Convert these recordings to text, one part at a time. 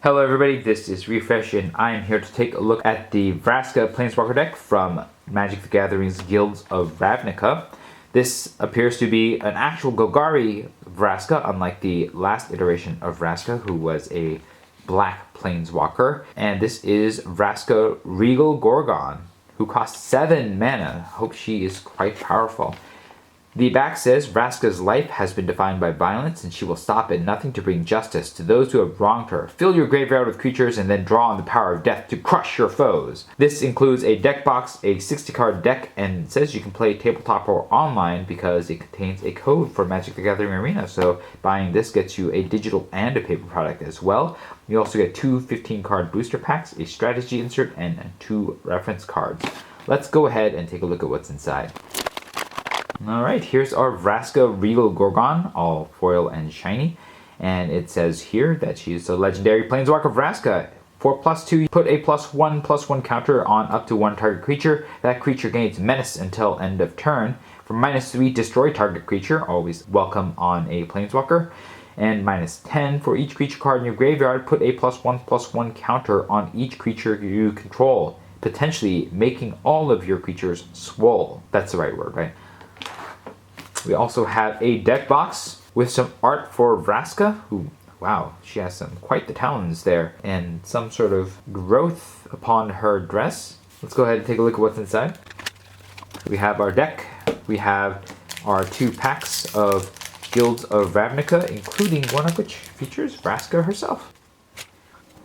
Hello everybody, this is Refresh and I am here to take a look at the Vraska Planeswalker deck from Magic the Gathering's Guilds of Ravnica. This appears to be an actual Golgari Vraska, unlike the last iteration of Vraska, who was a black Planeswalker. And this is Vraska Regal Gorgon, who costs 7 mana. Hope she is quite powerful. The back says, Vraska's life has been defined by violence, and she will stop at nothing to bring justice to those who have wronged her. Fill your graveyard with creatures and then draw on the power of death to crush your foes. This includes a deck box, a 60-card deck, and it says you can play tabletop or online because it contains a code for Magic the Gathering Arena. So buying this gets you a digital and a paper product as well. You also get 2 15-card booster packs, a strategy insert, and 2 reference cards. Let's go ahead and take a look at what's inside. Alright, here's our Vraska Regal Gorgon, all foil and shiny. And it says here that she's a legendary Planeswalker Vraska. For +2, put a +1/+1 counter on up to 1 target creature. That creature gains menace until end of turn. For -3, destroy target creature, always welcome on a Planeswalker. And -10, for each creature card in your graveyard, put a +1/+1 counter on each creature you control, potentially making all of your creatures swole. That's the right word, right? We also have a deck box with some art for Vraska, who, wow, she has quite the talons there, and some sort of growth upon her dress. Let's go ahead and take a look at what's inside. We have our deck. We have our 2 packs of Guilds of Ravnica, including one of which features Vraska herself.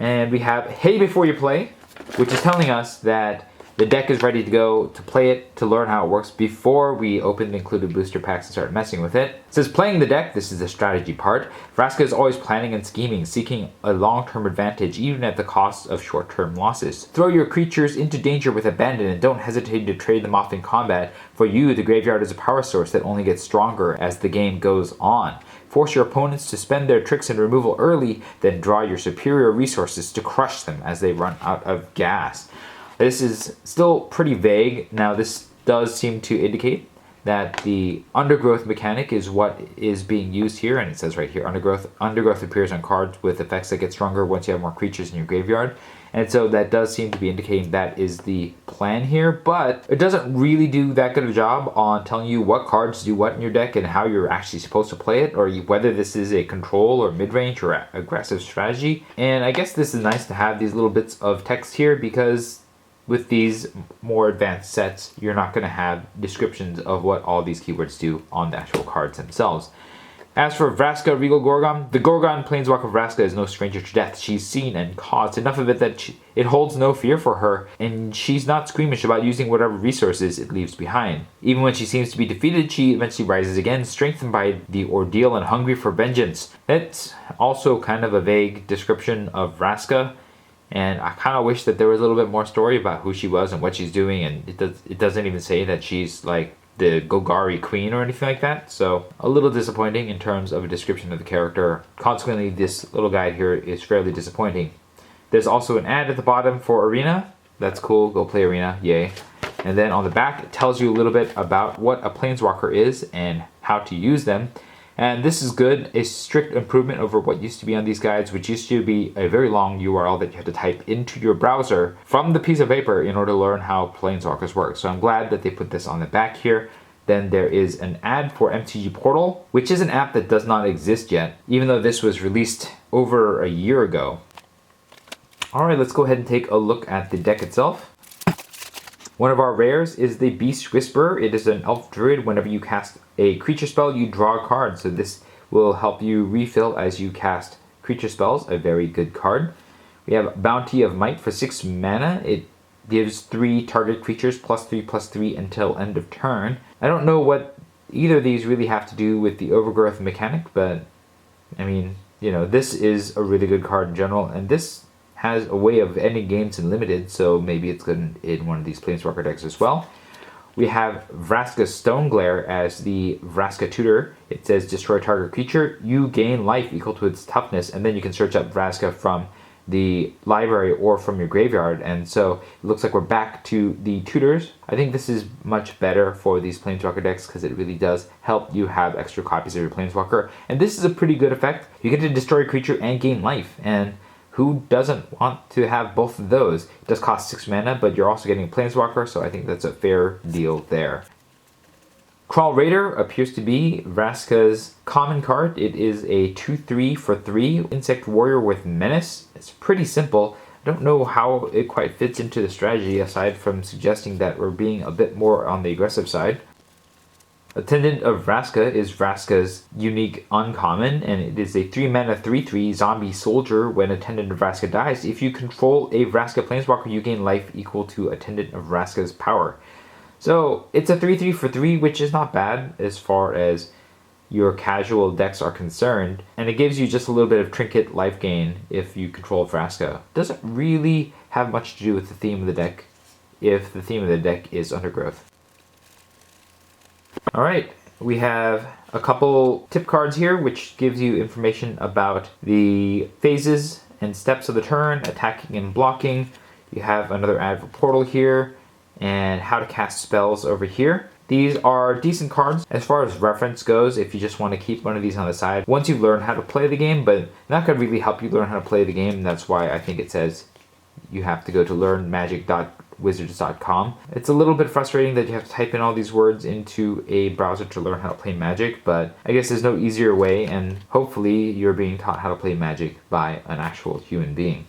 And we have Hey Before You Play, which is telling us that the deck is ready to go to play it, to learn how it works before we open the included booster packs and start messing with it. It says playing the deck, this is the strategy part. Vraska is always planning and scheming, seeking a long-term advantage even at the cost of short-term losses. Throw your creatures into danger with abandon and don't hesitate to trade them off in combat. For you, the graveyard is a power source that only gets stronger as the game goes on. Force your opponents to spend their tricks and removal early, then draw your superior resources to crush them as they run out of gas. This is still pretty vague. Now, this does seem to indicate that the undergrowth mechanic is what is being used here, and it says right here, undergrowth appears on cards with effects that get stronger once you have more creatures in your graveyard. And so that does seem to be indicating that is the plan here, but it doesn't really do that good of a job on telling you what cards do what in your deck and how you're actually supposed to play it, or whether this is a control or mid-range or aggressive strategy. And I guess this is nice to have these little bits of text here, because with these more advanced sets, you're not going to have descriptions of what all these keywords do on the actual cards themselves. As for Vraska Regal Gorgon, the Gorgon Planeswalker Vraska is no stranger to death. She's seen and caused enough of it that it holds no fear for her, and she's not squeamish about using whatever resources it leaves behind. Even when she seems to be defeated, she eventually rises again, strengthened by the ordeal and hungry for vengeance. That's also kind of a vague description of Vraska. And I kind of wish that there was a little bit more story about who she was and what she's doing, and it doesn't even say that she's like the Golgari queen or anything like that. So a little disappointing in terms of a description of the character. Consequently, this little guide here is fairly disappointing. There's also an ad at the bottom for Arena. That's cool, go play Arena, yay. And then on the back, it tells you a little bit about what a Planeswalker is and how to use them. And this is good, a strict improvement over what used to be on these guides, which used to be a very long URL that you had to type into your browser from the piece of paper in order to learn how Planeswalkers work. So I'm glad that they put this on the back here. Then there is an ad for MTG Portal, which is an app that does not exist yet, even though this was released over a year ago. Alright, let's go ahead and take a look at the deck itself. One of our rares is the Beast Whisperer. It is an elf druid. Whenever you cast a creature spell, you draw a card. So this will help you refill as you cast creature spells. A very good card. We have Bounty of Might for 6 mana. It gives 3 target creatures +3/+3 until end of turn. I don't know what either of these really have to do with the overgrowth mechanic, but I mean, you know, this is a really good card in general, and this has a way of ending games in limited, so maybe it's good in one of these Planeswalker decks as well. We have Vraska Stoneglare as the Vraska tutor. It says destroy target creature, you gain life equal to its toughness, and then you can search up Vraska from the library or from your graveyard. And so it looks like we're back to the tutors. I think this is much better for these Planeswalker decks because it really does help you have extra copies of your Planeswalker. And this is a pretty good effect. You get to destroy a creature and gain life, and who doesn't want to have both of those? It does cost 6 mana, but you're also getting a Planeswalker, so I think that's a fair deal there. Crawl Raider appears to be Vraska's common card. It is a 2/3 for 3 insect warrior with menace. It's pretty simple. I don't know how it quite fits into the strategy aside from suggesting that we're being a bit more on the aggressive side. Attendant of Vraska is Vraska's unique uncommon, and it is a 3 mana 3/3 zombie soldier. When Attendant of Vraska dies, if you control a Vraska Planeswalker, you gain life equal to Attendant of Vraska's power. So it's a 3/3 for 3, which is not bad as far as your casual decks are concerned, and it gives you just a little bit of trinket life gain if you control Vraska. Doesn't really have much to do with the theme of the deck if the theme of the deck is Undergrowth. Alright, we have a couple tip cards here which gives you information about the phases and steps of the turn, attacking and blocking. You have another Advent Portal here, and how to cast spells over here. These are decent cards as far as reference goes if you just want to keep one of these on the side once you learn how to play the game, but not going to really help you learn how to play the game. That's why I think it says you have to go to learnmagic.wizards.com. It's a little bit frustrating that you have to type in all these words into a browser to learn how to play Magic, but I guess there's no easier way, and hopefully you're being taught how to play Magic by an actual human being.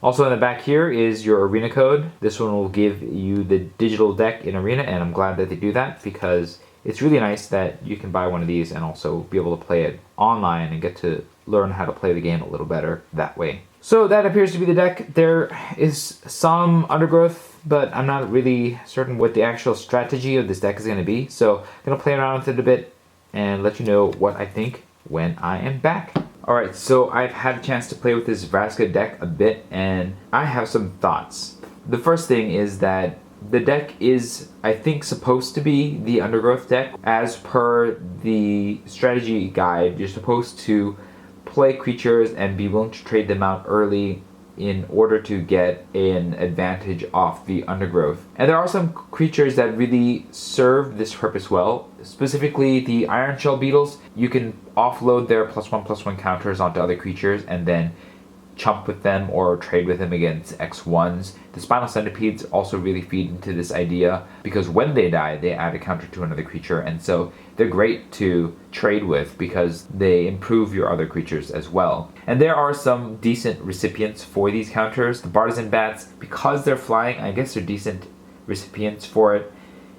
Also in the back here is your Arena code. This one will give you the digital deck in Arena, and I'm glad that they do that because it's really nice that you can buy one of these and also be able to play it online and get to learn how to play the game a little better that way. So that appears to be the deck. There is some Undergrowth, but I'm not really certain what the actual strategy of this deck is going to be. So I'm going to play around with it a bit and let you know what I think when I am back. Alright, so I've had a chance to play with this Vraska deck a bit, and I have some thoughts. The first thing is that the deck is, I think, supposed to be the Undergrowth deck. As per the strategy guide, you're supposed to play creatures and be willing to trade them out early in order to get an advantage off the Undergrowth. And there are some creatures that really serve this purpose well. Specifically the Iron Shell Beetles. You can offload their +1/+1 counters onto other creatures and then chump with them or trade with them against X1s. The Spinal Centipedes also really feed into this idea because when they die, they add a counter to another creature, and so they're great to trade with because they improve your other creatures as well. And there are some decent recipients for these counters. The Bartizan Bats, because they're flying, I guess they're decent recipients for it.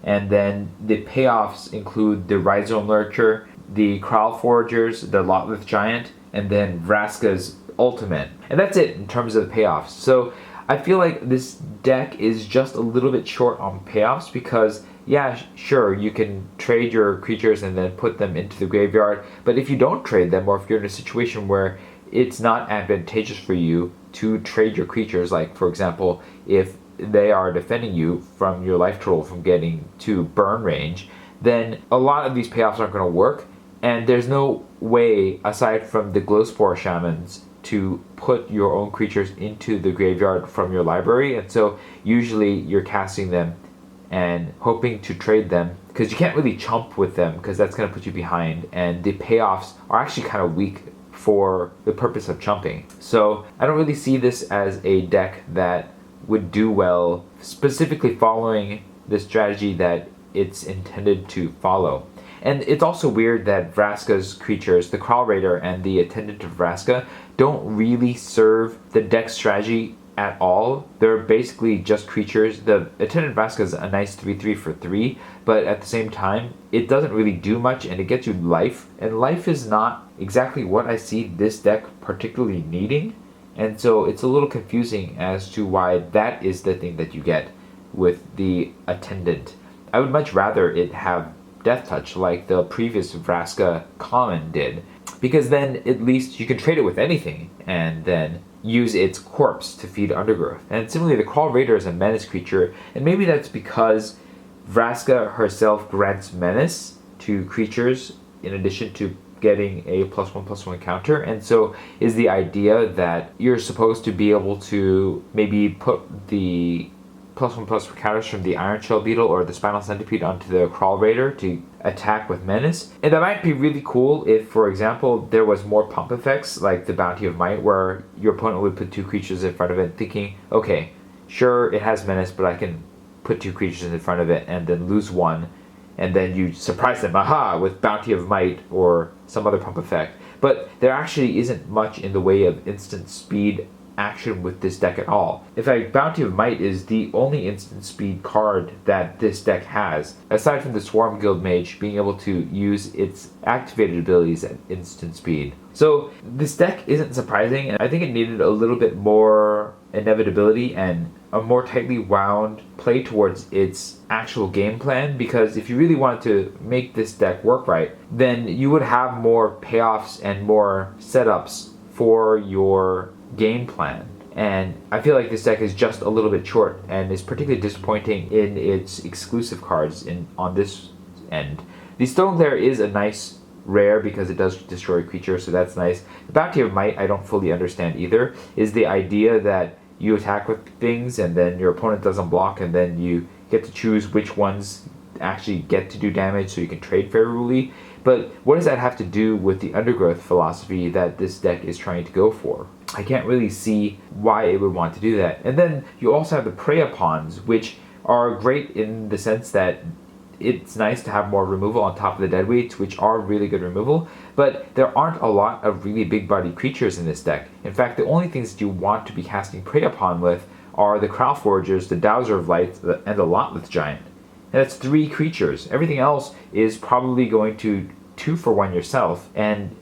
And then the payoffs include the Rhizome Lurcher, the Kraul Foragers, the Lotlith Giant, and then Vraska's Ultimate. And that's it in terms of the payoffs. So I feel like this deck is just a little bit short on payoffs because, yeah, sure, you can trade your creatures and then put them into the graveyard, but if you don't trade them, or if you're in a situation where it's not advantageous for you to trade your creatures, like for example, if they are defending you from your life total from getting to burn range, then a lot of these payoffs aren't going to work, and there's no way, aside from the Glowspore Shamans, to put your own creatures into the graveyard from your library. And so usually you're casting them and hoping to trade them because you can't really chump with them because that's going to put you behind, and the payoffs are actually kind of weak for the purpose of chumping. So I don't really see this as a deck that would do well specifically following the strategy that it's intended to follow. And it's also weird that Vraska's creatures, the Kraul Raider and the Attendant of Vraska, don't really serve the deck strategy at all. They're basically just creatures. The Attendant of Vraska is a nice 3/3 for 3, but at the same time, it doesn't really do much, and it gets you life. And life is not exactly what I see this deck particularly needing. And so it's a little confusing as to why that is the thing that you get with the Attendant. I would much rather it have Death Touch like the previous Vraska common did, because then at least you can trade it with anything and then use its corpse to feed Undergrowth. And similarly, the Kraul Raider is a menace creature, and maybe that's because Vraska herself grants menace to creatures in addition to getting a +1/+1 counter, and so is the idea that you're supposed to be able to maybe put the +1/+1 counters from the Iron Shell Beetle or the Spinal Centipede onto the Kraul Raider to attack with menace. And that might be really cool if, for example, there was more pump effects like the Bounty of Might, where your opponent would put 2 creatures in front of it thinking, okay, sure, it has menace, but I can put 2 creatures in front of it and then lose 1, and then you surprise them, aha, with Bounty of Might or some other pump effect. But there actually isn't much in the way of instant speed action with this deck at all. In fact, Bounty of Might is the only instant speed card that this deck has, aside from the Swarm Guild Mage being able to use its activated abilities at instant speed. So this deck isn't surprising, and I think it needed a little bit more inevitability and a more tightly wound play towards its actual game plan, because if you really wanted to make this deck work right, then you would have more payoffs and more setups for your game plan. And I feel like this deck is just a little bit short and is particularly disappointing in its exclusive cards on this end. The Stone Glare is a nice rare because it does destroy creatures, so that's nice. The Bounty of Might I don't fully understand either. Is the idea that you attack with things and then your opponent doesn't block, and then you get to choose which ones actually get to do damage so you can trade favorably. But what does that have to do with the Undergrowth philosophy that this deck is trying to go for? I can't really see why it would want to do that. And then you also have the Prey Upons, which are great in the sense that it's nice to have more removal on top of the Deadweights, which are really good removal, but there aren't a lot of really big-bodied creatures in this deck. In fact, the only things that you want to be casting Prey Upon with are the Crow Forgers, the Dowser of Light, and the Lotleth Giant. And that's 3 creatures. Everything else is probably going to 2-for-1 yourself, and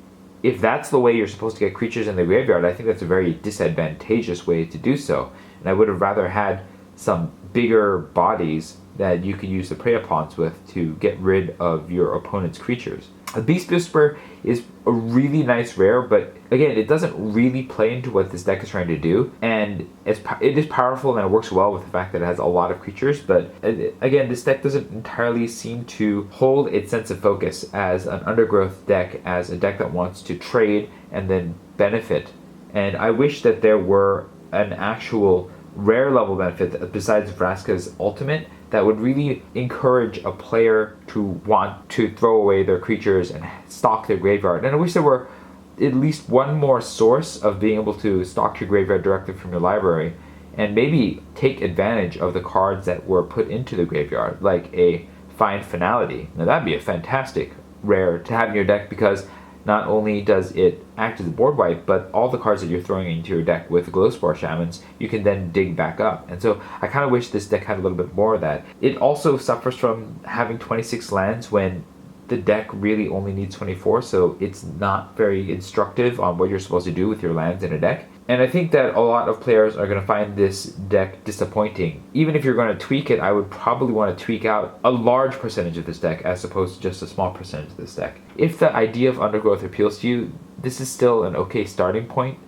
if that's the way you're supposed to get creatures in the graveyard, I think that's a very disadvantageous way to do so. And I would have rather had some bigger bodies that you could use the Prey Upons with to get rid of your opponent's creatures. The Beast Whisperer is a really nice rare, but again, it doesn't really play into what this deck is trying to do, and it is powerful and it works well with the fact that it has a lot of creatures, but again, this deck doesn't entirely seem to hold its sense of focus as an Undergrowth deck, as a deck that wants to trade and then benefit. And I wish that there were an actual rare level benefit besides Vraska's ultimate that would really encourage a player to want to throw away their creatures and stock their graveyard. And I wish there were at least one more source of being able to stock your graveyard directly from your library, and maybe take advantage of the cards that were put into the graveyard, like a Find Finality. Now that'd be a fantastic rare to have in your deck, because not only does it act as a board wipe, but all the cards that you're throwing into your deck with Glowspore Shamans, you can then dig back up. And so I kind of wish this deck had a little bit more of that. It also suffers from having 26 lands when the deck really only needs 24, so it's not very instructive on what you're supposed to do with your lands in a deck. And I think that a lot of players are going to find this deck disappointing. Even if you're going to tweak it, I would probably want to tweak out a large percentage of this deck as opposed to just a small percentage of this deck. If the idea of Undergrowth appeals to you, this is still an okay starting point,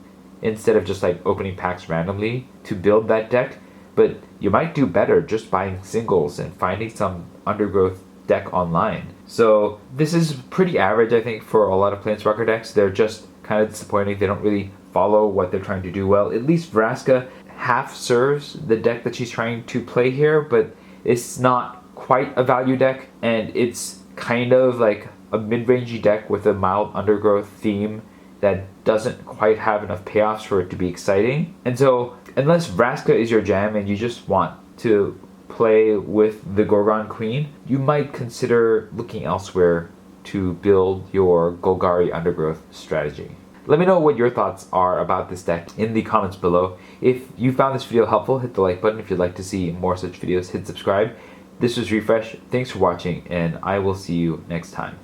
instead of just like opening packs randomly to build that deck. But you might do better just buying singles and finding some Undergrowth deck online. So this is pretty average, I think, for a lot of Planeswalker decks. They're just kind of disappointing. They don't really follow what they're trying to do well. At least Vraska half serves the deck that she's trying to play here, but it's not quite a value deck, and it's kind of like a mid-rangey deck with a mild Undergrowth theme that doesn't quite have enough payoffs for it to be exciting. And so unless Vraska is your jam and you just want to play with the Gorgon Queen, you might consider looking elsewhere to build your Golgari Undergrowth strategy. Let me know what your thoughts are about this deck in the comments below. If you found this video helpful, hit the like button. If you'd like to see more such videos, hit subscribe. This was Refresh. Thanks for watching, and I will see you next time.